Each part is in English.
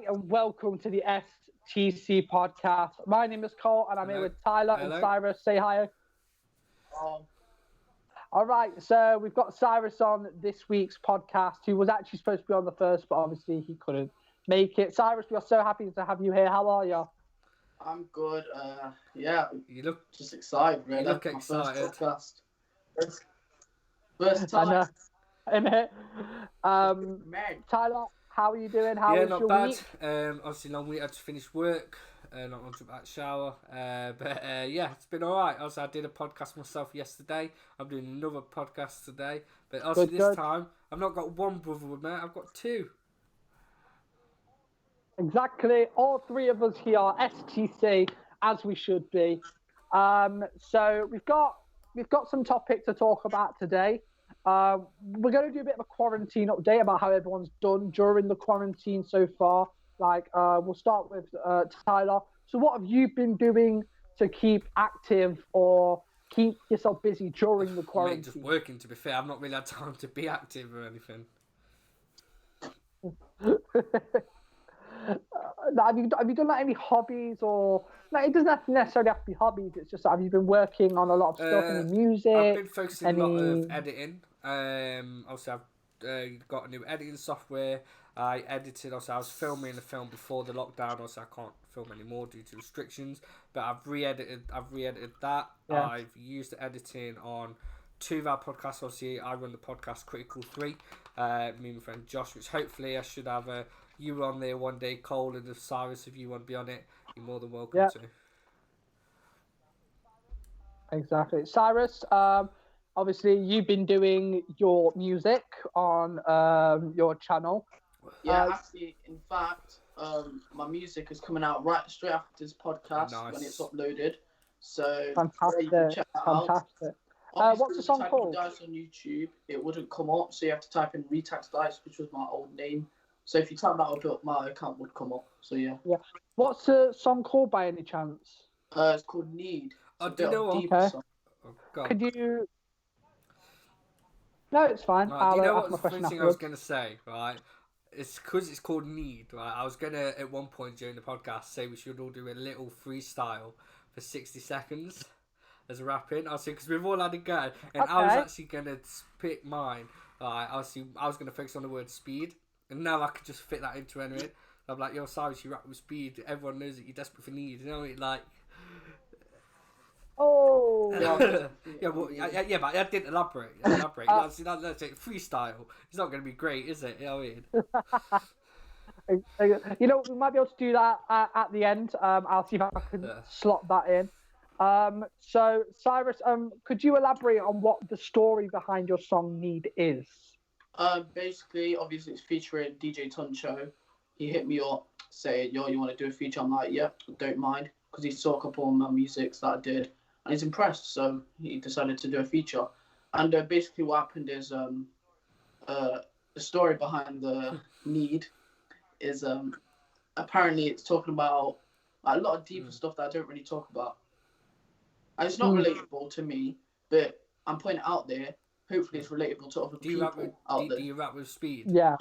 and welcome to the STC Podcast. My name is Cole, and I'm here with Tyler and Cyrus. Say hi. All right, so we've got Cyrus on this week's podcast, who was actually supposed to be on the first, but obviously he couldn't make it. Cyrus, we are so happy to have you here. How are you? I'm good. Yeah, you look just excited. Really, you look excited. First podcast. First time. I know. Tyler, how are you doing? How was not your bad. week? Obviously long week. I just finished work. Not on to that shower. But it's been alright. Also, I did a podcast myself yesterday. I'm doing another podcast today. But also this time, I've not got one brother with me. I've got two. Exactly. All three of us here are STC, as we should be. So we've got some topics to talk about today. We're going to do a bit of a quarantine update about how everyone's done during the quarantine so far. We'll start with Tyler. So what have you been doing to keep active or keep yourself busy during the quarantine? Just working, to be fair. I've not really had time to be active or anything. Have you done any hobbies or... it doesn't necessarily have to be hobbies. It's just have you been working on a lot of stuff in the music? I've been focusing a lot of editing. Also, I've got a new editing software. I edited. Also, I was filming a film before the lockdown. Also, I can't film anymore due to restrictions. But I've re-edited that. Yeah. I've used the editing on two of our podcasts. Obviously, I run the podcast Critical 3. Me and my friend Josh, which hopefully I should have you on there one day, Cole, and if Cyrus, if you want to be on it, you're more than welcome to. Exactly. Cyrus, obviously you've been doing your music on your channel. Yeah, actually, in fact, my music is coming out straight after this podcast when it's uploaded. So fantastic. You can check that fantastic. Out. What's the song called? Dice on YouTube, it wouldn't come up, so you have to type in Retax Dice, which was my old name. So if you type that up, my account would come up. So yeah. What's the song called by any chance? It's called Need. Do you know what? Okay. Oh, could you? No, it's fine. Right, you know what the first thing I was going to say, right? It's because it's called Need, right? I was going to, at one point during the podcast, say we should all do a little freestyle for 60 seconds as a wrap-in. Obviously, because we've all had a go. And I was actually going to pick mine. Right, I was going to focus on the word speed. And now I could just fit that into anything. I'm like, yo, Cyrus, you rap with speed. Everyone knows that you're desperate for need. You know what I mean? Like... Oh! but I didn't elaborate. That's it. Freestyle. It's not going to be great, is it? You know what I mean? You know, we might be able to do that at the end. I'll see if I can slot that in. So, Cyrus, could you elaborate on what the story behind your song Need is? Basically, obviously, it's featuring DJ Tuncho. He hit me up saying, yo, you want to do a feature? I'm like, yeah, don't mind. Because he saw a couple of my musics that I did. And he's impressed. So he decided to do a feature. And basically what happened is the story behind the Need is apparently it's talking about a lot of deeper stuff that I don't really talk about. And it's not relatable to me, but I'm putting it out there. Hopefully, it's relatable to other people out there. Do you rap with speed? Yeah.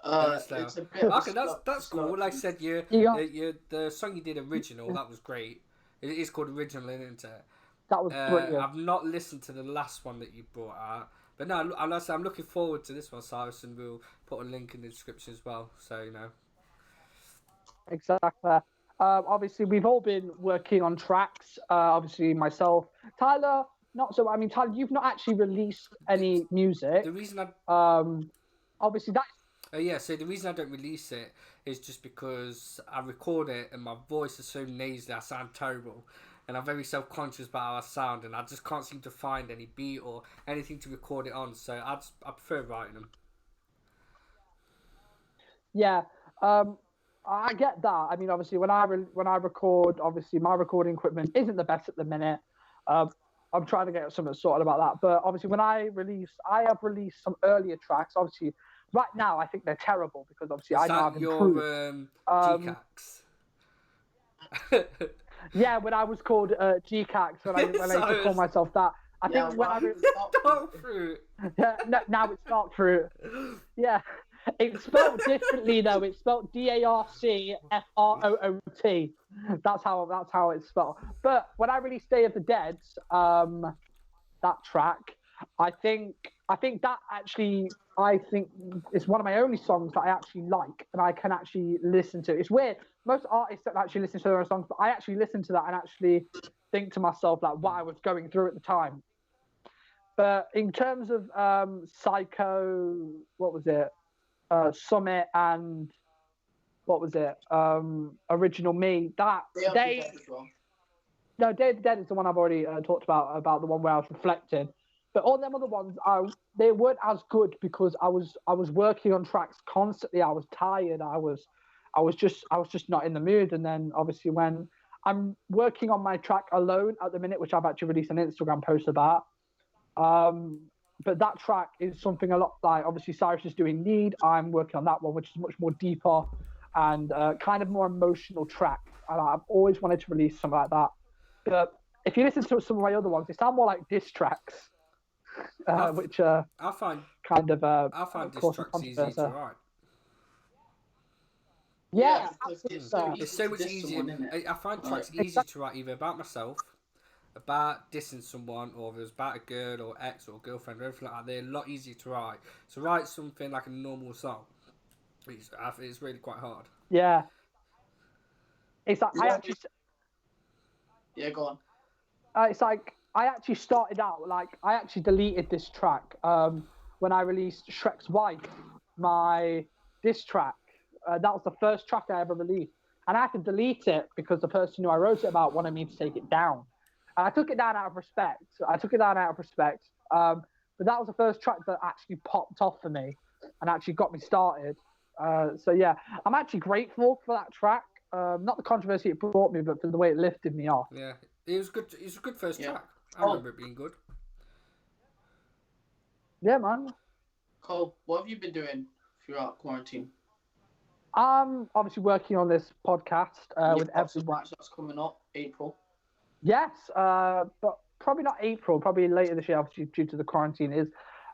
It's a bit okay, that's cool. Like I said, the song you did original, that was great. It is called Original, isn't it? That was brilliant. I've not listened to the last one that you brought out, but no, I'm looking forward to this one, Cyrus, and we'll put a link in the description as well. So you know. Exactly. Obviously, we've all been working on tracks. Obviously, myself, Tyler, not so. I mean, Tyler, you've not actually released any music. The reason obviously that. So the reason I don't release it is just because I record it and my voice is so nasally, I sound terrible, and I'm very self-conscious about how I sound, and I just can't seem to find any beat or anything to record it on. So I prefer writing them. Yeah. I get that. I mean, obviously, when I record, obviously, my recording equipment isn't the best at the minute. I'm trying to get something sorted about that. But obviously, when I have released some earlier tracks. Obviously, right now, I think they're terrible because obviously I know I've improved. GCAX? Yeah, when I was called GCAX, when I used to call myself that. I think when I Dark fruit. Yeah, now it's dark fruit. Yeah. It's spelled differently though. It's spelled Darcfroot. That's how it's spelled. But when I released Day of the Dead, that track, I think that actually it's one of my only songs that I actually like and I can actually listen to. It's weird. Most artists don't actually listen to their own songs, but I actually listen to that and actually think to myself like what I was going through at the time. But in terms of Psycho, what was it? Summit and what was it? Original Me. That Day of the Dead is the one I've already talked about the one where I was reflecting. But all them other ones, they weren't as good because I was working on tracks constantly. I was tired. I was just not in the mood. And then obviously when I'm working on my track Alone at the minute, which I've actually released an Instagram post about. But that track is something a lot like obviously Cyrus is doing Need. I'm working on that one, which is much more deeper and kind of more emotional track. And I've always wanted to release something like that. But if you listen to some of my other ones, they sound more like diss tracks. Which I find kind of I find diss tracks easy to write. Yeah, it's so much easier. I find tracks easy to write either about myself, about dissing someone, or if it was about a girl or ex or girlfriend or everything like that. They're a lot easier to write. So write something like a normal song. It's really quite hard. Yeah. It's like Yeah, go on. It's like I actually started out like I actually deleted this track when I released Shrek's Wife, my diss track. That was the first track I ever released, and I had to delete it because the person who I wrote it about wanted me to take it down, and I took it down out of respect. But that was the first track that actually popped off for me and actually got me started. So yeah, I'm actually grateful for that track. Not the controversy it brought me, but for the way it lifted me off. Yeah, it was good. It was a good first track. I remember it being good. Yeah, man. Cole, what have you been doing throughout quarantine? I'm obviously working on this podcast with everyone. That's coming up April. Yes, but probably not April. Probably later this year, obviously due to the quarantine, it is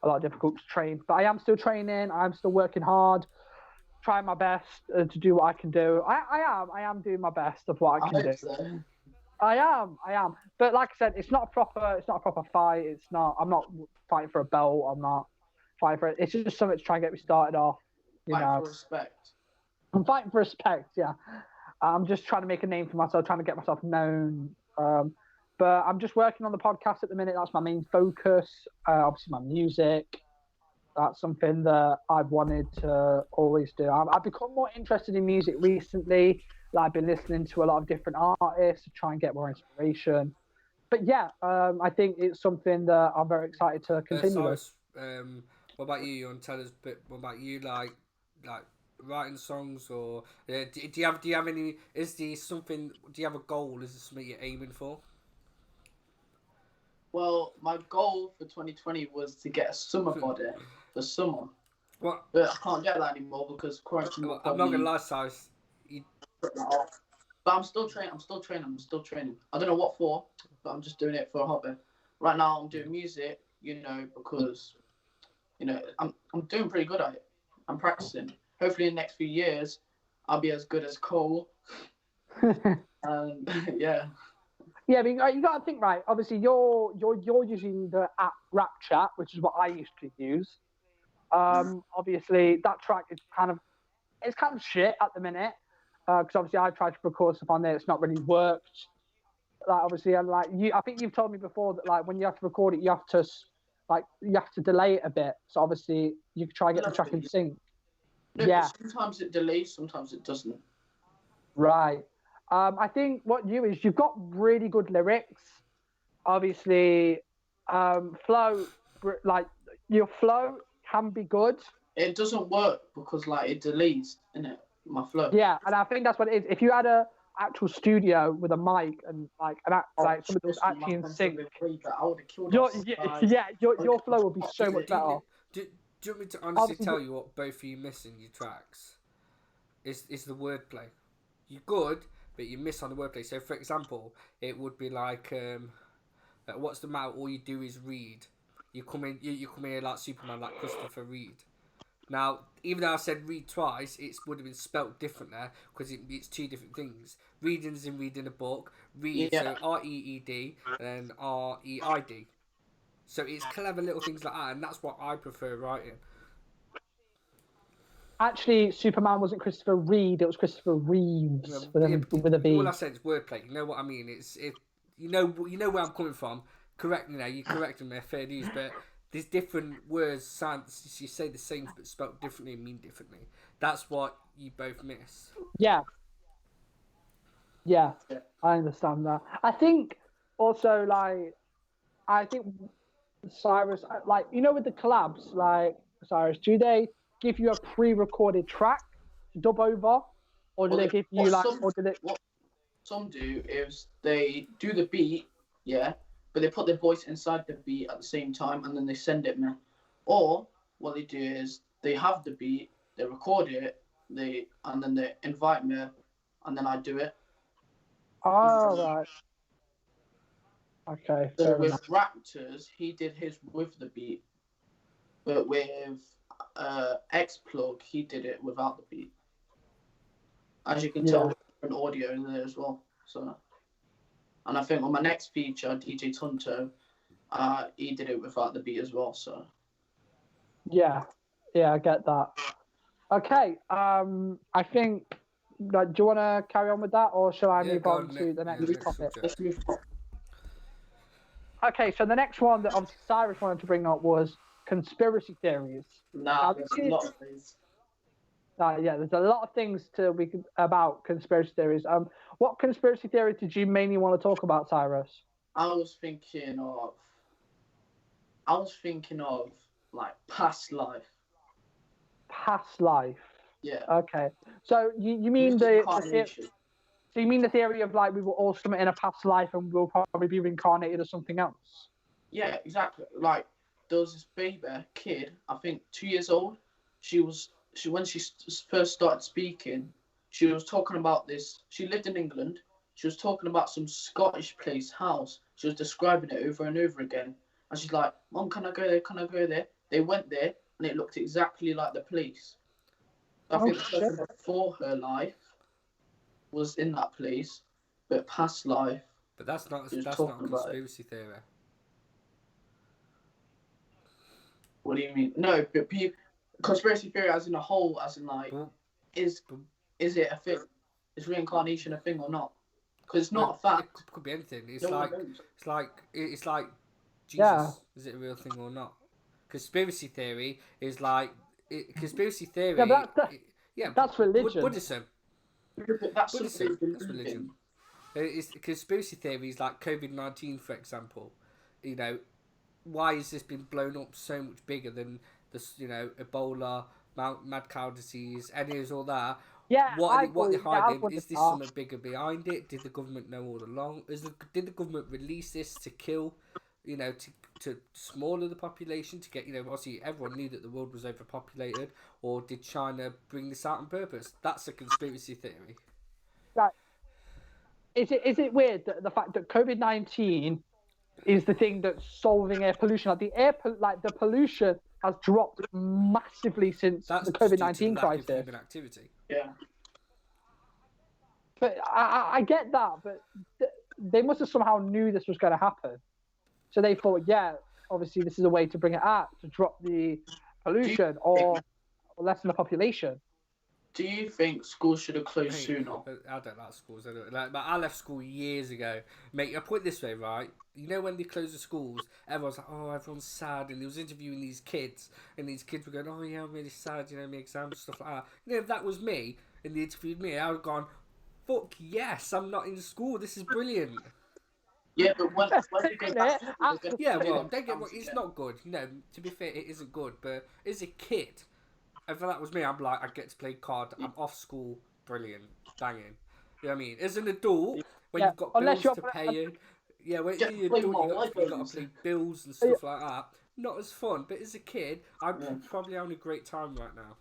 a lot difficult to train. But I am still training. I'm still working hard, trying my best to do what I can do. I am doing my best of what I can do. So. I am. But like I said, it's not a proper fight. I'm not fighting for a belt. I'm not fighting for it. It's just something to try and get me started off. Fighting for respect. I'm fighting for respect, yeah. I'm just trying to make a name for myself, trying to get myself known. But I'm just working on the podcast at the minute. That's my main focus. Obviously, my music. That's something that I've wanted to always do. I've become more interested in music recently. I've been listening to a lot of different artists to try and get more inspiration. But yeah, I think it's something that I'm very excited to continue with. What about you? You want to tell us a bit? What about you? Like writing songs, or do you have any? Is there something? Do you have a goal? Is there something you're aiming for? Well, my goal for 2020 was to get a summer body for summer. What? But I can't get that anymore because quarantine. I'm not gonna lie, Cyrus. But I'm still training. I don't know what for, but I'm just doing it for a hobby. Right now, I'm doing music. Because I'm doing pretty good at it. I'm practicing. Hopefully, in the next few years, I'll be as good as Cole. Yeah. Yeah, I mean, you got to think, right? Obviously, you're using the app Rap Chat, which is what I used to use. Obviously, that track is kind of shit at the minute because obviously I tried to record stuff on there, it's not really worked. Like obviously, I think you've told me before that like when you have to record it, you have to delay it a bit. So obviously, you can try and get the track in sync. No, yeah. Sometimes it delays, sometimes it doesn't. Right. I think what you've got really good lyrics. Obviously, flow, like your flow can be good. It doesn't work because it delays, innit? My flow. Yeah, and I think that's what it is. If you had a actual studio with a mic and something that's actually in sync, your flow would be so much better. Do you want me to honestly tell you what both of you miss in your tracks? Is the wordplay. You're good, but you miss on the wordplay. So, for example, it would be like, what's the matter? All you do is read. You come in like Superman, like Christopher Reed. Now, even though I said read twice, it would have been spelt different there because it's two different things. Reading is in reading a book. Read, so R-E-E-D and R-E-I-D. So it's clever little things like that, and that's what I prefer writing. Actually, Superman wasn't Christopher Reed; it was Christopher Reeves with a V. All I said is wordplay. You know what I mean? You know where I'm coming from. Correct, you corrected me, fair dues, but there's different words. You say the same but spelled differently and mean differently. That's what you both miss. Yeah, I understand that. I think also Cyrus, like, you know, with the collabs, like, Cyrus, do they give you a pre-recorded track to dub over, or do they give you what some do is they do the beat, but they put their voice inside the beat at the same time and then they send it me. Or what they do is they have the beat, they record it, and then they invite me, and then I do it. Oh, right. Okay. So with Raptors, he did his with the beat, but with X-Plug, he did it without the beat. As you can tell, there's an audio in there as well. So, and I think on my next feature, DJ Tunto, he did it without the beat as well. So, yeah, I get that. Okay, I think. Do you want to carry on with that, or shall I move on to the next topic? Let's move on. Okay, so the next one that obviously Cyrus wanted to bring up was conspiracy theories. There's a lot of things. There's a lot of things about conspiracy theories. What conspiracy theory did you mainly want to talk about, Cyrus? I was thinking of like past life. Past life. Yeah. Okay. So you mean so you mean the theory of like we were all somewhere in a past life and we'll probably be reincarnated as something else? Yeah, exactly. Like there was this kid, I think 2 years old. When she first started speaking, she was talking about this. She lived in England. She was talking about some Scottish place house. She was describing it over and over again. And she's like, "Mom, can I go there? Can I go there?" They went there, and it looked exactly like the place. I think the person before her life was in that place, but past life. But that's not a conspiracy theory. What do you mean? No, but conspiracy theory as in a whole, as in like, is it a thing? Is reincarnation a thing or not? Because it's not a fact. It could be anything. It's like Jesus. Yeah. Is it a real thing or not? Conspiracy theory is like conspiracy theory. That's religion. Buddhism. That's religion. It's conspiracy theories like COVID-19, for example. You know, why has this been blown up so much bigger than this? You know, Ebola, mad cow disease, any all that. Yeah, what they're hiding, is there something bigger behind it? Did the government know all along? Did the government release this to kill, you know, to smaller the population, to get, you know, obviously everyone knew that the world was overpopulated, or did China bring this out on purpose? That's a conspiracy theory. Right. Is it weird that the fact that COVID-19 is the thing that's solving air pollution? Like the pollution has dropped massively since the COVID-19 crisis. Human activity. Yeah. But I get that, but they must have somehow knew this was going to happen. So they thought, obviously this is a way to bring it out, to drop the pollution or lessen the population. Do you think schools should have closed sooner? I don't like schools. I left school years ago. Mate, I put it this way, right? You know when they closed the schools, everyone's like, oh, everyone's sad. And they was interviewing these kids. And these kids were going, oh, yeah, I'm really sad, you know, my exams and stuff like that. You know, if that was me, and they interviewed me, I would have gone, fuck yes, I'm not in school. This is brilliant. Yeah, but when you go back... it's not good. You know, to be fair, it isn't good. But as a kid... If that was me, I'm like, I get to play card. I'm off school, brilliant, banging. You know what I mean? As an adult, when you've got bills to pay, when you're an adult, you've got to pay bills and stuff like that. Not as fun, but as a kid, I'm probably having a great time right now.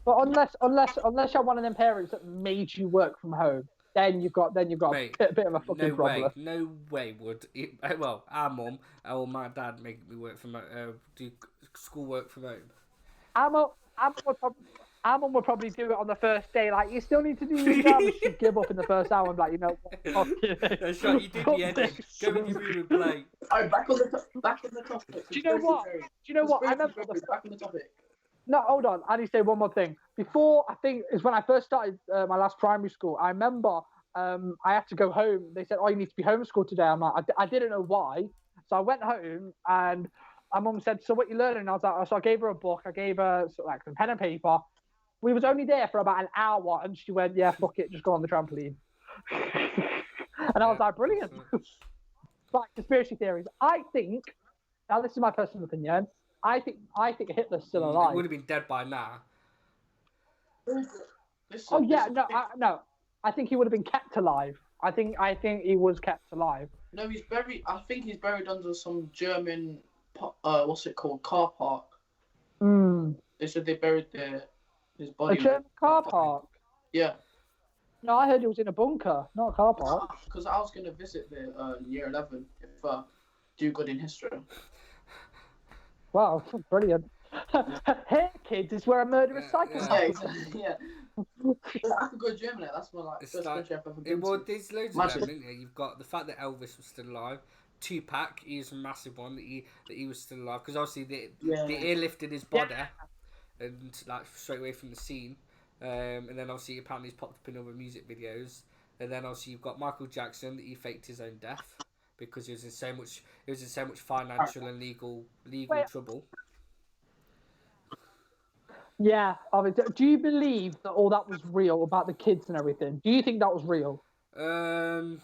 But unless you're one of them parents that made you work from home, then you've got Mate, a bit of a fucking problem. No way would it, well, our mum or my dad make me work from do schoolwork from home. Our mum would probably do it on the first day. Like, you still need to do your exams. She'd give up in the first hour and be like, you know what? Fuck you. That's right. You did the edit. Go in your room and play. Oh, back on the topic. Do you know what? I remember back on the topic. No, hold on. I need to say one more thing. Before, I think, is when I first started my last primary school, I remember I had to go home. They said, oh, you need to be homeschooled today. I'm like, I didn't know why. So I went home and my mum said, so what you learning? And I was like, so I gave her a book. I gave her like some pen and paper. We was only there for about an hour and she went, yeah, fuck it, just go on the trampoline. And I was like, brilliant. Like, conspiracy theories. I think, now this is my personal opinion, I think Hitler's still alive. He would have been dead by now. I think he would have been kept alive. I think he was kept alive. No, he's buried. I think he's buried under some German, what's it called, car park. They said they buried his body. A German car park. Yeah. No, I heard he was in a bunker, not a car park. Because I was gonna visit there in year 11 if do good in history. Wow, brilliant. Here, kids, is where a murderous cycle happens. Yeah. I could go to Germany. That's my first country I've ever been to. There's loads of them, isn't there? You've got the fact that Elvis was still alive. Tupac, he's a massive one that he was still alive because obviously they airlifted his body and like straight away from the scene, and then obviously apparently he's popped up in other music videos. And then obviously you've got Michael Jackson that he faked his own death because he was in so much financial and legal trouble. Yeah, do you believe that all that was real about the kids and everything? Do you think that was real? Do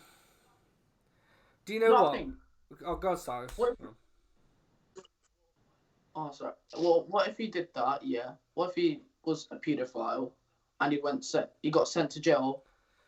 you know what? Oh God, sorry. Oh, sorry. Well, what if he did that? Yeah. What if he was a paedophile and he got sent to jail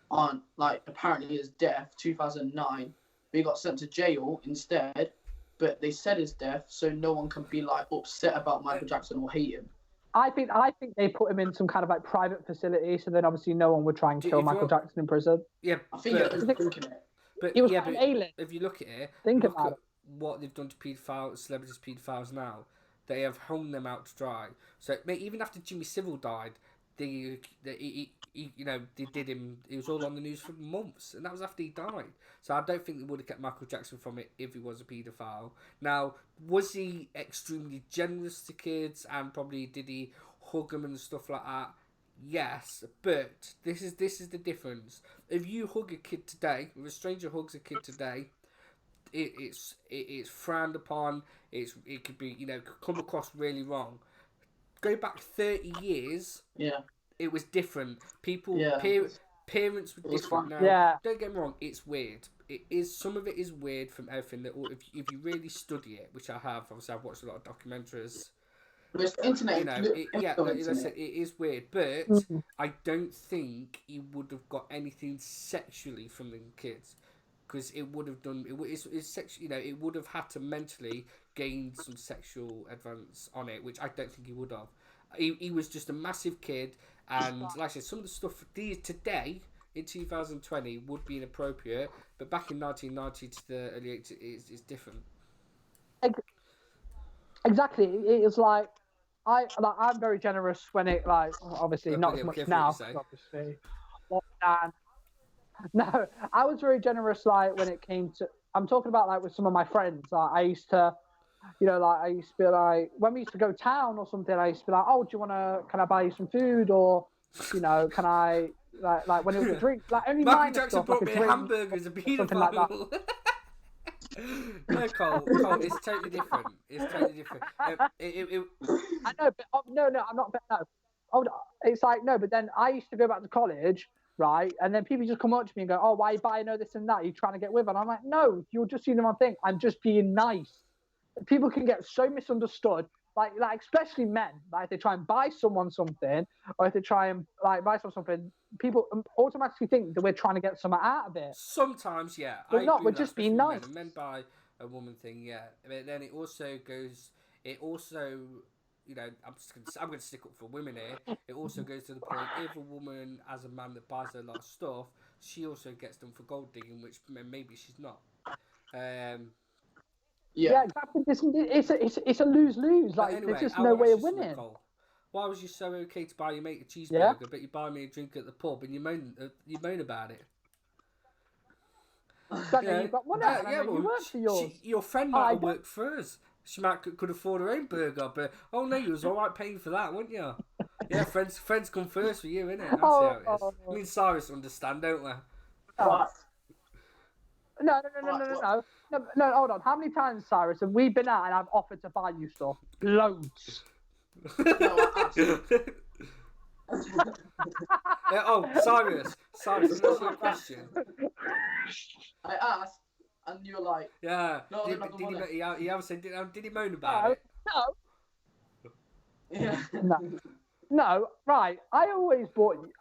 on apparently his death 2009, but he got sent to jail instead. But they said his death, so no one can be upset about Michael Jackson or hate him. I think they put him in some kind of private facility, so then obviously no one would try and kill Michael Jackson in prison. Yeah, I think you're thinking it. But he was but alien. if you look at it, Look at what they've done to celebrities paedophiles now. They have hung them out to dry. So even after Jimmy Savile died, they did him. It was all on the news for months, and that was after he died. So I don't think they would have kept Michael Jackson from it if he was a paedophile. Now, was he extremely generous to kids, and probably did he hug them and stuff like that? Yes, but this is the difference. If you hug a kid today, if a stranger hugs a kid today, it's frowned upon. It could be could come across really wrong. Go back 30 years. Yeah. It was different. People, parents were different now. Yeah. Don't get me wrong. It's weird. It is. Some of it is weird from everything that. If you really study it, which I have, obviously I've watched a lot of documentaries. But it's internet. As I said, it is weird, but I don't think he would have got anything sexually from the kids. Because it would have done it would have had to mentally gain some sexual advance on it, which I don't think he would have. He was just a massive kid, and like I said, some of the stuff today in 2020 would be inappropriate, but back in 1990 to the early 80s, it's different. Exactly, it's I'm very generous when it obviously not as much now. Obviously, no, I was very generous when it came to. I'm talking about with some of my friends. I used to, I used to be when we used to go town or something. I used to be like, oh, can I buy you some food, or can I when it was a drink, only Michael Jackson stuff, brought a me drink, hamburgers, a peanut like butter. No, Cole, it's totally different. It's totally different. I know, but no, I'm not. No, hold on. It's no, but then I used to go back to college, right? And then people just come up to me and go, "Oh, why are you buying all this and that? Are you trying to get with?" And I'm like, "No, you're just doing the wrong thing. I'm just being nice." People can get so misunderstood, like especially men. If they try and buy someone something, or if they try and buy someone something, people automatically think that we're trying to get something out of it. Sometimes, yeah. We're not. We're just being nice. Men buy a woman thing, yeah. But then it also goes. It also, I'm going to stick up for women here. It also goes to the point: if a woman has a man that buys her a lot of stuff, she also gets done for gold digging, which maybe she's not. Yeah, exactly. It's a lose-lose. Like, anyway, there's just no way of winning. Nicole, why was you so okay to buy your mate a cheeseburger, but you buy me a drink at the pub and you moan about it? You've got money, you work for yours. Your friend might have worked for us. She could afford her own burger, but oh no, you was all right paying for that, weren't you? Yeah, friends come first for you, innit? That's how it is. Me and Cyrus understand, don't we? What? No, hold on. How many times, Cyrus, have we been out and I've offered to buy you stuff? Loads. Cyrus, that's your question. I asked, and you were like, yeah. No, he ever said, did he moan about it? No. Yeah. No, right. I always bought you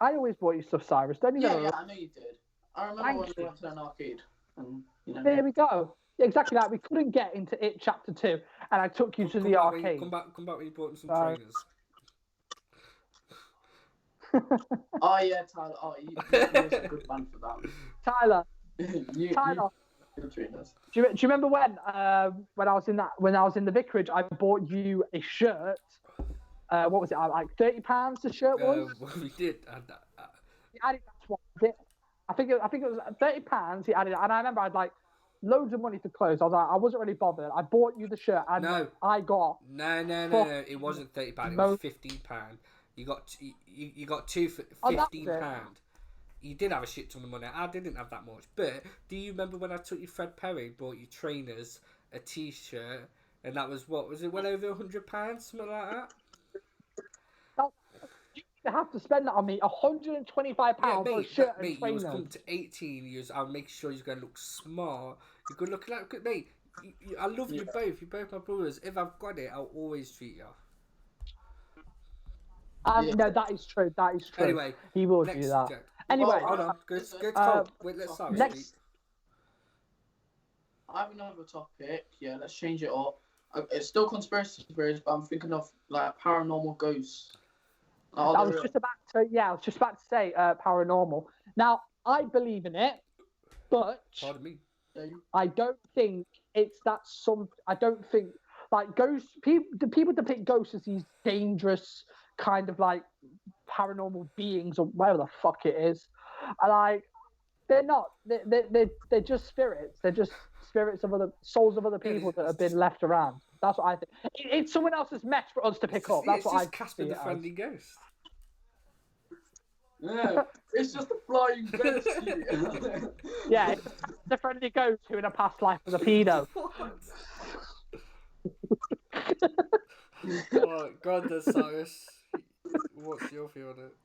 stuff, Cyrus. Don't you know? Yeah, I know you did. I remember when we went to an arcade. And, there we go. Yeah, exactly that. We couldn't get into it chapter 2, and I took you to the arcade. Come back when you bought me some trainers. Oh yeah, Tyler. Oh, you're a good man for that. Tyler. Tyler. Do you remember when I was in the vicarage, I bought you a shirt? What was it? Like £30 the shirt was. We did. He added that's what I think it was £30. He added it, and I remember I'd like loads of money for clothes. I wasn't really bothered. I bought you the shirt, and I got no. It wasn't £30. It was £15. You got two for £15. You did have a shit ton of money. I didn't have that much. But do you remember when I took you Fred Perry, bought you trainers, a T-shirt, and that was what was it? Well over £100, something like that. You have to spend that on me, £125 for a shirt and trainers. You was come to 18. I'll make sure you're going to look smart. You're good looking like mate. I love you both. You're both my brothers. If I've got it, I'll always treat you. No, that is true. That is true. Anyway, he will do that. Anyway, hold on. Go to wait, let's start. Next, I have another topic. Yeah, let's change it up. It's still conspiracy theories, but I'm thinking of like paranormal ghosts. I was just about to say paranormal. Now, I believe in it, but pardon me. I don't think it's that I don't think like ghosts. The people depict ghosts as these dangerous kind of like paranormal beings or whatever the fuck it is. Like they're not. They're just spirits. They're just spirits of souls of other people that have been left around. That's what I think. It's someone else's mess for us to pick up. That's what I Casper the Friendly Ghost. Yeah, it's just a flying ghost. Yeah, it's the friendly ghost who in a past life was a pedo. Oh, God, Cyrus. What's your view on it?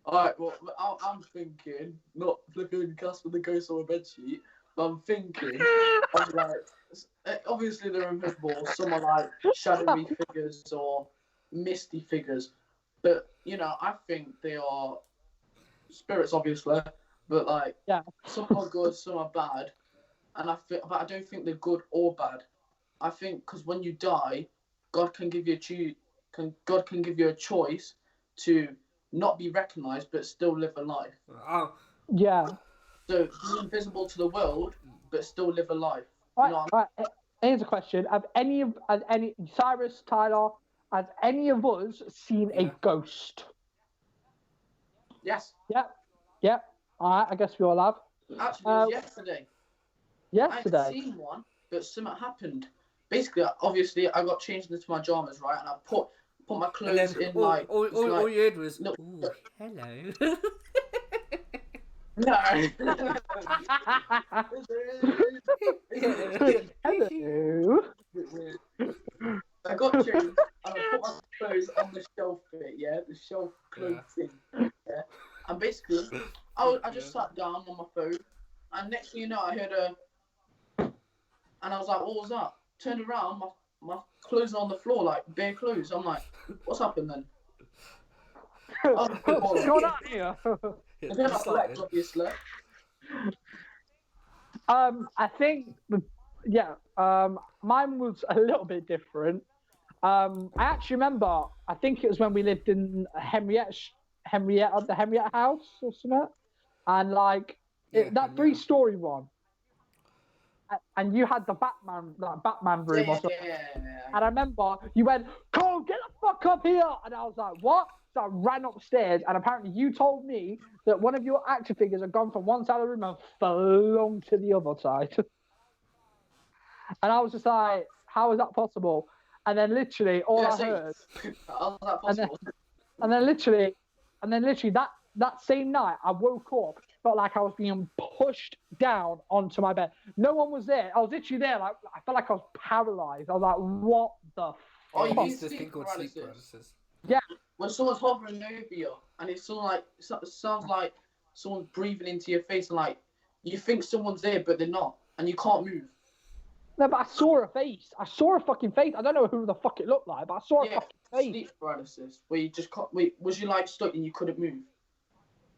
Alright, well, I'm thinking, not flipping Casper the Ghost on a bedsheet, but I'm thinking of like, obviously they're invisible, some are like shadowy figures or misty figures, but, you know, I think they are spirits, obviously, but like, some are good, some are bad, and but I don't think they're good or bad. I think because when you die, God can give you a choice to not be recognized but still live a life. Oh. Yeah. So be invisible to the world but still live a life. Right. Here's a question: Have any Cyrus, Tyler, has any of us seen a ghost? Yes. Yep. All right. I guess we all have. Actually, it was yesterday. Yesterday. I seen one, but something happened. Basically, obviously, I got changed into my pajamas, right, and I put my clothes in like. All you heard was, no. Ooh, hello. No. Hello. I got changed and I put my clothes on the shelf bit, the shelf clothes thing. Yeah. And basically, I just sat down on my phone, and next thing you know, I heard and I was like, what was that? Turned around, my clothes are on the floor, like bare clothes. I'm like, what's happened then? What's going on here? And then I slept, obviously. I think, mine was a little bit different. I actually remember, I think it was when we lived in the Henrietta house or something. And like, That 3-story one. And you had the Batman room or something. And I remember you went, Cole, get the fuck up here. And I was like, what? So I ran upstairs, and apparently you told me that one of your action figures had gone from one side of the room and flung to the other side. And I was just like, how is that possible? And then literally all I heard. How is that possible? And then literally that same night I woke up, felt like I was being pushed down onto my bed. No one was there. I was literally there, like I felt like I was paralyzed. I was like, what the fuck? You used this thing called sleep paralysis. Yeah. When someone's hovering over you and it sounds like someone's breathing into your face, and like you think someone's there but they're not, and you can't move. No, but I saw a face. I saw a fucking face. I don't know who the fuck it looked like, but I saw a fucking face. Sleep paralysis, where you just can't. Wait, was you like stuck and you couldn't move?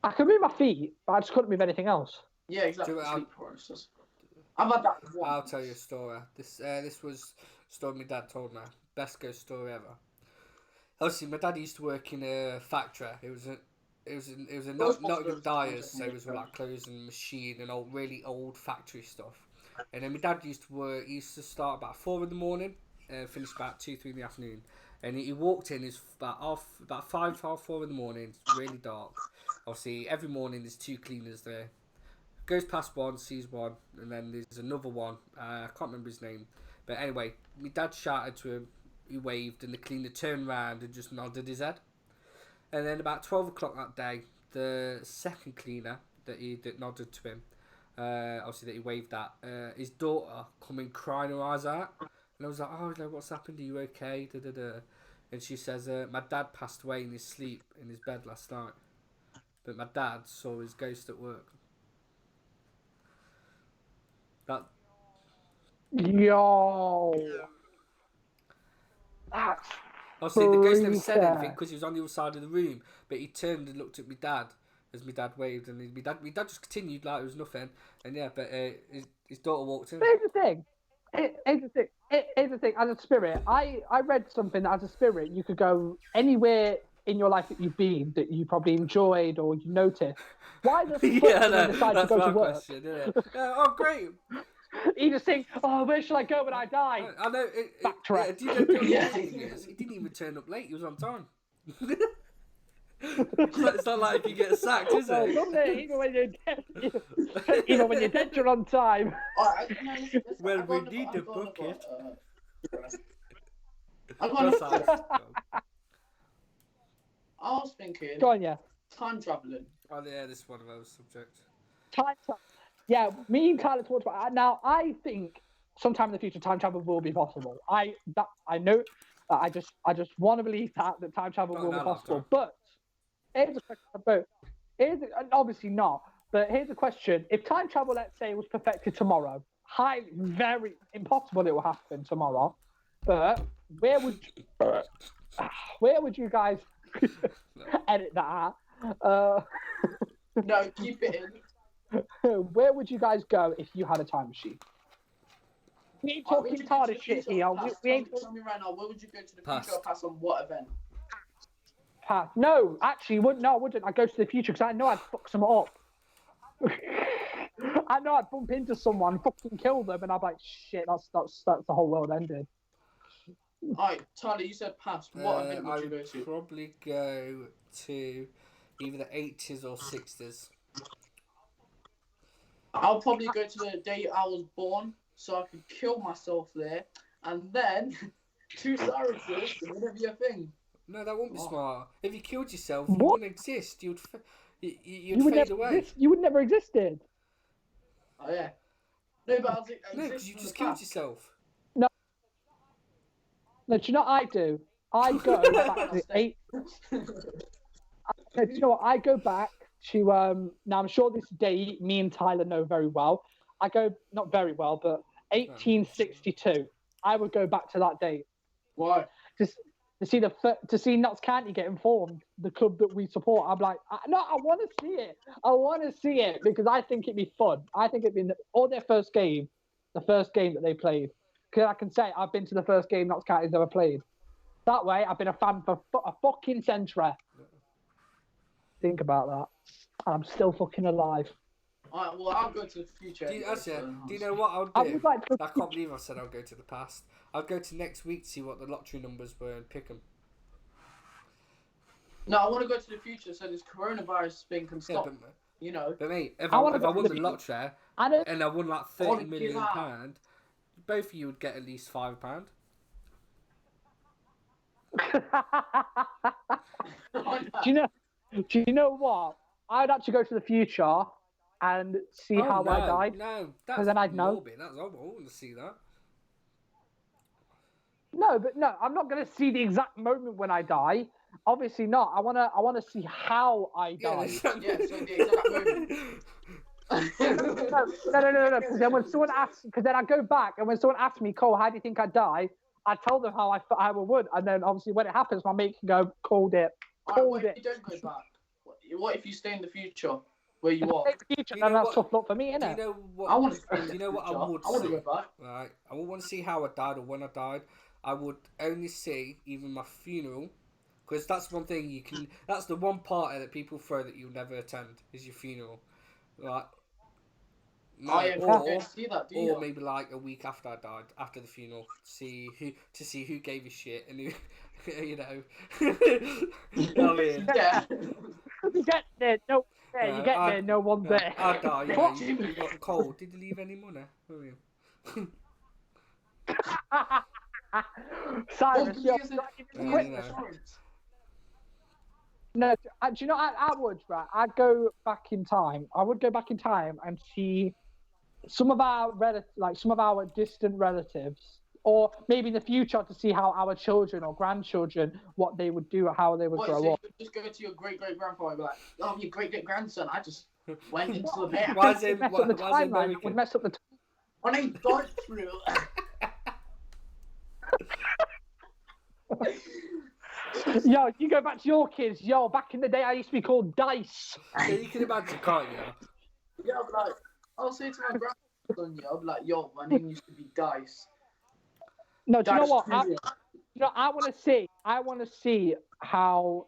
I could move my feet, but I just couldn't move anything else. Yeah, exactly. Sleep paralysis. I've had that once. I'll tell you a story. This was a story my dad told me. Best ghost story ever. Obviously, my dad used to work in a factory. It was a Nottingham Dyers, so it was like clothes and machine and really old factory stuff. And then my dad used to work. He used to start about 4 in the morning, finish about 2, 3 in the afternoon. And he walked in. It's about 5, half 4 in the morning. It's really dark. Obviously, every morning there's 2 cleaners there. Goes past one, sees one, and then there's another one. I can't remember his name, but anyway, my dad shouted to him. He waved, and the cleaner turned round and just nodded his head. And then about 12 o'clock that day, the second cleaner that nodded to him, obviously that he waved at, his daughter come in crying her eyes out. And I was like, oh, what's happened? Are you okay? Da, da, da. And she says, my dad passed away in his sleep in his bed last night. But my dad saw his ghost at work. Yo. That's obviously the ghost never said anything because he was on the other side of the room, but he turned and looked at my dad as my dad waved, and my dad just continued like it was nothing. And yeah, but his daughter walked in. Here's the thing. Here's the thing. As a spirit, I read something that as a spirit you could go anywhere in your life that you've been that you probably enjoyed or you noticed. Why the fuck did you decide to go to work? Question, oh, great. He just think, oh, where should I go when I die? I know. Backtrack. He didn't even turn up late. He was on time. It's not like you get sacked, is it? Even when you're dead, you're on time. Well, we need a bucket. I was thinking. Go on, yeah. Time traveling. Oh yeah, this is one of those subjects. Time travel. Yeah, me and Tyler talked about it. Now, I think sometime in the future, time travel will be possible. I know. I just want to believe that time travel will be possible. But here's a question. Obviously not. But here's a question: if time travel, let's say, was perfected tomorrow, very impossible it will happen tomorrow. But where would you guys edit that at? No, keep it in. Where would you guys go if you had a time machine? We ain't talking TARDIS shit here. We ain't. Tell me right now, where would you go to the future or past on what event? Past. No, actually, wouldn't. No, I wouldn't. I'd go to the future because I know I'd fuck some up. I know I'd bump into someone, fucking kill them, and I'd be like, shit, that's the whole world ended. Alright, Tyler, you said past. What event would you go to? I'd probably go to either the 80s or 60s. I'll probably go to the day I was born, so I could kill myself there, and then 2 silences, and then it'd be a thing. No, that wouldn't be smart. If you killed yourself, you wouldn't exist. You'd fade away. You would never existed. Oh yeah. No, but no, because you just killed yourself. No, do you know what I do? I go back to 8. Do you know what? I go back to now I'm sure this date me and Tyler know very well. I go not very well, but 1862. I would go back to that date. Why? To see Notts County get informed, the club that we support. I'm like, I want to see it. I want to see it because I think it'd be fun. I think it'd be their first game, the first game that they played. Because I can say I've been to the first game Notts County's ever played. That way, I've been a fan for a fucking century. Think about that. I'm still fucking alive. Alright, well, I'll go to the future. Do you, anyway, actually, so- do you know what I'll I do? would like to. I can't believe I said I'll go to the past. I'll go to next week to see what the lottery numbers were and pick them. No, I want to go to the future so this coronavirus thing can Yeah, stop. You know. but mate, if I I, wanna if I go won to the the- lottery I don't. and I won like I wanna 30 give million out. pound, both of you would get at least £5. Do you know? Do you know what? I'd actually go to the future and see how I died. No, that's then I'd know. morbid. I want to see that. No, but no, I'm not going to see the exact moment when I die. Obviously not. I wanna see how I died. Yeah, so the exact moment. No. Because then when someone asks, because then I go back and when someone asks me, Cole, how do you think I die? I tell them how I would, and then obviously when it happens, my mate can go, called it. Alright, what if you don't go back? What if you stay in the future where you are? Future, You then know that's what- tough luck for me, Do you innit? know what? I want to. Do you know what I would I want to see? go back. Right, I would want to see how I died or when I died. I would only see even my funeral, because that's one thing you can. That's the one party that people throw that you'll never attend is your funeral, right? No, Oh, yeah, you don't see that, do you? or maybe like a week after I died, after the funeral, see who gave a shit and who, you know. I mean, Yeah. You get there, no, there. You get there, no one's there. I die. Yeah, What? you got cold. Did you leave any money? Oh, yeah. Cyrus, Well, yo, because Yeah, quick. you know. No, do you know? I would, right? I'd go back in time. I would go back in time and see some of our some of our distant relatives, or maybe in the future to see how our children or grandchildren, what they would do, or how they would What, grow so you up. could just go to your great-great-grandfather and be like, oh, your great-great-grandson, I just went into the bear. Why is it? Mess Why, up the why is it timeline. It American? would mess up the. My name's Dark True. Yo, you go back to your kids. Yo, back in the day, I used to be called Dice. Yeah, you can imagine, can't you? Yeah, I'll be like, I'll say to my grandson, yeah, I'll be like, yo, my name used to be Dice. No, do you know Dice what? Junior. I want to see how,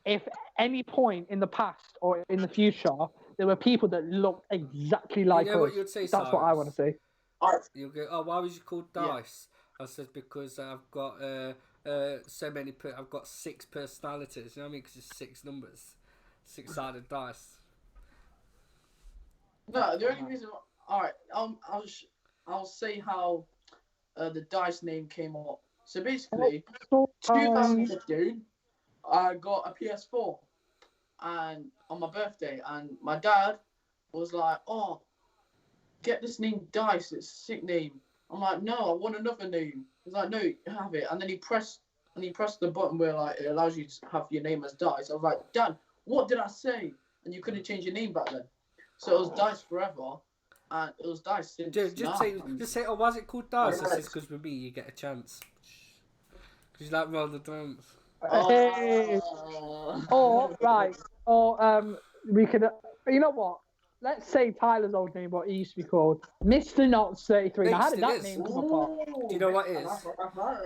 if any point in the past or in the future, there were people that looked exactly like you know us. what you'd say, That's what I want to see. You'll go, oh, why was you called Yeah. Dice? I said, because I've got so many, I've got 6 personalities, you know what I mean? Because it's 6 numbers. 6-sided dice. No, the only reason, alright, I'll say how the Dice name came up. So basically, 2015, I got a PS4, and on my birthday, and my dad was like, "Oh, get this name Dice. It's a sick name." I'm like, "No, I want another name." He's like, "No, you have it." And then he pressed the button where like it allows you to have your name as Dice. I was like, "Dad, what did I say?" And you couldn't change your name back then, so it was Dice forever, and it was Dice since. Just say, oh, why is it called Dice? I said, because with me, you get a chance. Because you like roll the dice. Hey. Or right, or we could. You know what? Let's say Tyler's old name, what he used to be called, Mr. Knots 33. Now, how did Still that is. name come about? Do you know what it is?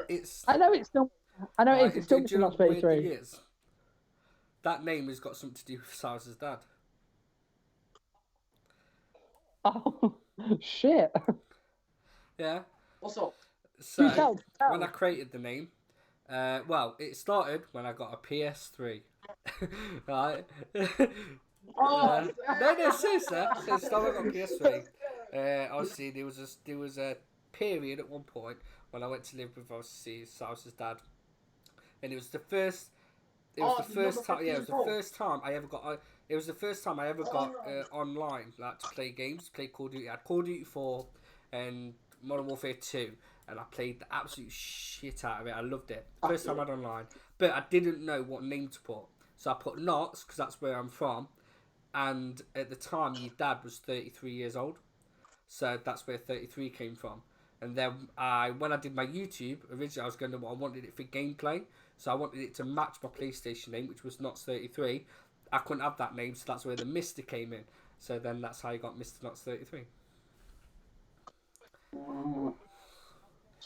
It's. I know it's still. I know it's still do Mr. you know Knots what weird 33. thing is? That name has got something to do with Cyrus's dad. Oh shit! Yeah. What's up? So tell. when I created the name, well, it started when I got a PS3. Right. Oh, No, seriously. So it started when I got a PS3. Obviously, there was a period at one point when I went to live with obviously Cyrus's dad, and it was the first. It was the first time. Yeah, it was the first time I ever got. It was the first time I ever got online, like to play games, play Call of Duty. I had Call of Duty 4 and Modern Warfare 2, and I played the absolute shit out of it. I loved it. First time I had online, but I didn't know what name to put, so I put Knots because that's where I'm from, and at the time, your dad was 33 years old, so that's where 33 came from. And then when I did my YouTube, originally I wanted it for gameplay. So I wanted it to match my PlayStation name, which was Knots 33. I couldn't have that name, so that's where the Mr. came in. So then that's how you got Mr. Knots 33.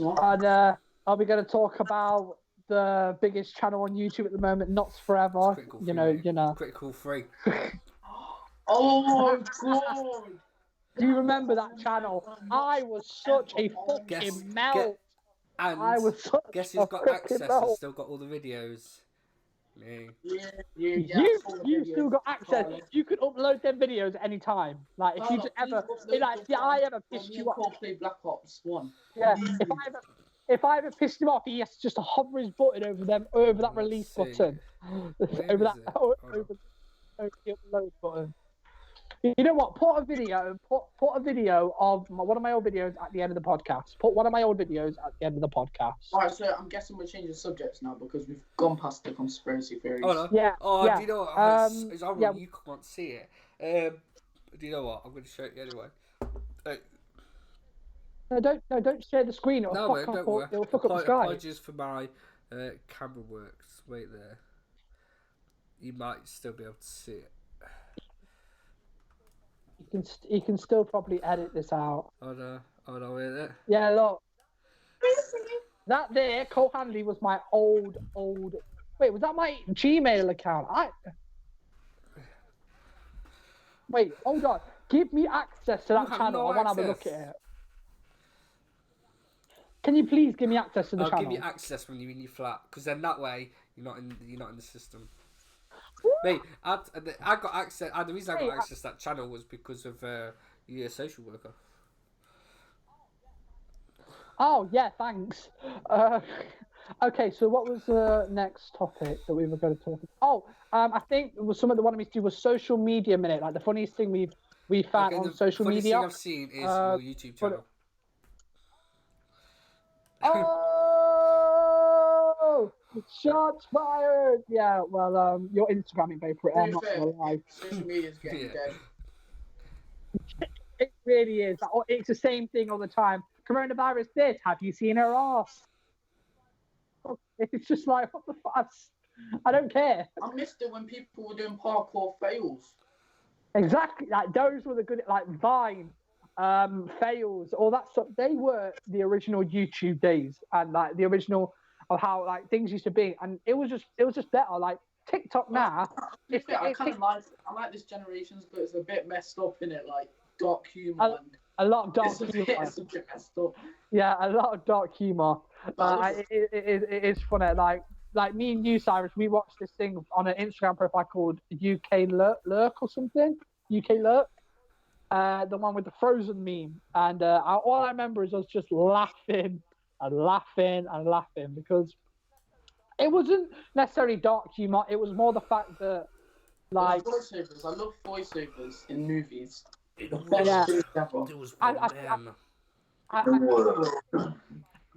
And are we going to talk about the biggest channel on YouTube at the moment, Knots Forever? Critical You know. Critical 3. Oh God! Do you remember that channel? I was such a fucking melt. And I was such guess a who's got fucking access and melt. still got all the videos? Me. Yeah. You still got access. You could upload them videos at any time. Like if you just ever, I ever pissed you off. Play Black Ops 1. Yeah. If I ever pissed him off, he has to just hover his button over that release button, over the upload button. You know what? Put a video of one of my old videos at the end of the podcast. Put one of my old videos at the end of the podcast. All right, so I'm guessing we're changing subjects now because we've gone past the conspiracy theories. Oh no. Yeah. Oh, yeah. do you know what? It's ironic you can't see it. Do you know what? I'm going to show it you anyway. No, don't share the screen. It'll fuck up the sky. Apologies for my camera works. Wait there. You might still be able to see it. You can still probably edit this out. Oh no, wait there. Yeah, look. That there, Cole Hanley, was my old. Wait, was that my Gmail account? Wait, hold on. Give me access to that channel. I want to have a look at it. Can you please give me access to the channel? I'll give you access when you're in your flat, because then that way you're not in the system. Mate, I got access. The reason I got access to that channel was because of your social worker. Oh yeah, thanks. Okay, so what was the next topic that we were going to talk about? I think it was something that wanted me to do was social media minute, like the funniest thing we found on social media. The funniest thing I've seen is your YouTube channel. Oh, shots fired! Yeah, well, you're Instagramming paper. I'm not gonna lie. Social media's getting dead. It really is. It's the same thing all the time. Coronavirus this. Have you seen her ass? It's just like, what the fuck? I don't care. I missed it when people were doing parkour fails. Exactly. Like those were the good, like Vine, fails, all that stuff. They were the original YouTube days, and like the original of how like things used to be, and it was just better. Like TikTok now. I like this generation's, but it's a bit messed up in it, like dark humor. A lot of dark humor. It's a bit messed up. Yeah, a lot of dark humor. It is funny. Like me and you, Cyrus, we watched this thing on an Instagram profile called UK Lurk or something. UK Lurk. The one with the Frozen meme. And all I remember is us just laughing because it wasn't necessarily dark humor. It was more the fact that, like... voiceovers. I love voiceovers in movies.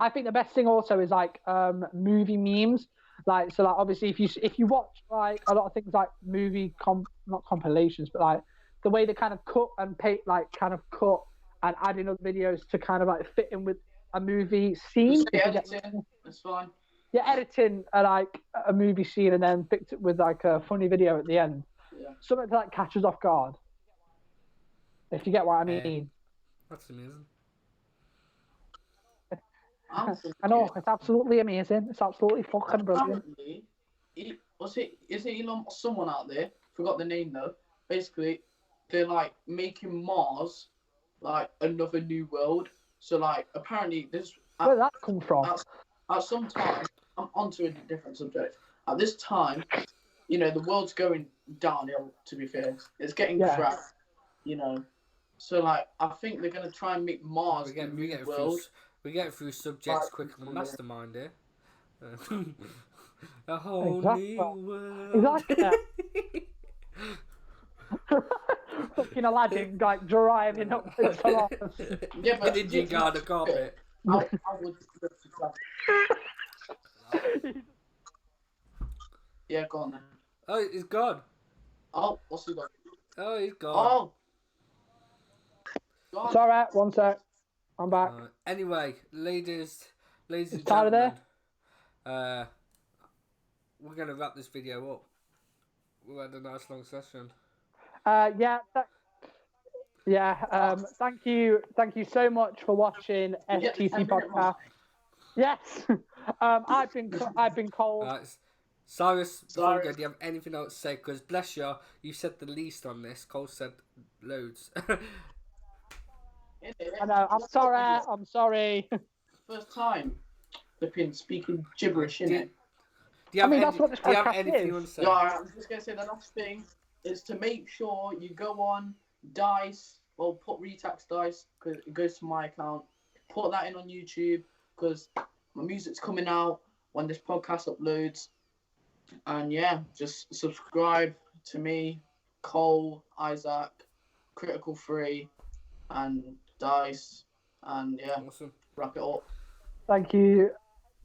I think the best thing also is like movie memes. Like, so like obviously if you watch like a lot of things like movie not compilations, but like the way they kind of cut and and add in other videos to kind of like fit in with a movie scene. Editing, that's fine. Yeah, editing like a movie scene and then fix it with like a funny video at the end. Yeah. Something to like catch us off guard. If you get what I mean. That's amazing. I know, it's absolutely amazing. It's absolutely fucking brilliant. Is it Elon, someone out there, forgot the name though, basically, they're like making Mars like another new world. So like, apparently this... Where did that come from? At some time, I'm onto a different subject. At this time, you know, the world's going downhill, to be fair. It's getting crap, you know. So like, I think they're going to try and make Mars a new world. We get through subjects quicker than Mastermind here. A whole new world. Exactly. Fucking Aladdin, like driving up the top. Yeah, but did you guard the carpet? I would. Yeah, go on then. Oh, he's gone. Oh, what's he got? Oh, he's gone. Oh. It's alright, one sec. I'm back. Anyway, ladies and Tyler gentlemen, there? We're going to wrap this video up. We had a nice long session. Thank you so much for watching STC Podcast. Yes. I've been Cole. Cyrus, before we go, do you have anything else to say? Because bless you, you said the least on this. Cole said loads. I know. I'm sorry. First time flipping speaking gibberish, innit? Do you have that's what this podcast anything is. you want to say? Yeah, I'm just going to say the last thing is to make sure you go on Dice, or put Retax Dice, because it goes to my account. Put that in on YouTube, because my music's coming out when this podcast uploads. And yeah, just subscribe to me, Cole, Isaac, Critical Free, and Dice. And yeah, Awesome. Wrap it up. Thank you.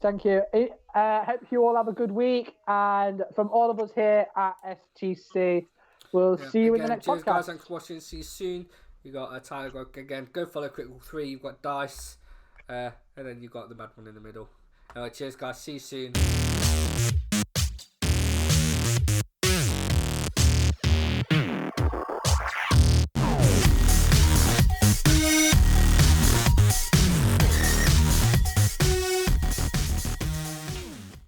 Hope you all have a good week. And from all of us here at STC, we'll see you in the next cheers, podcast. Guys, thanks for watching. See you soon. You got Tyler again. Go follow Critical 3. You've got Dice. And then you've got the bad one in the middle. Cheers, guys. See you soon.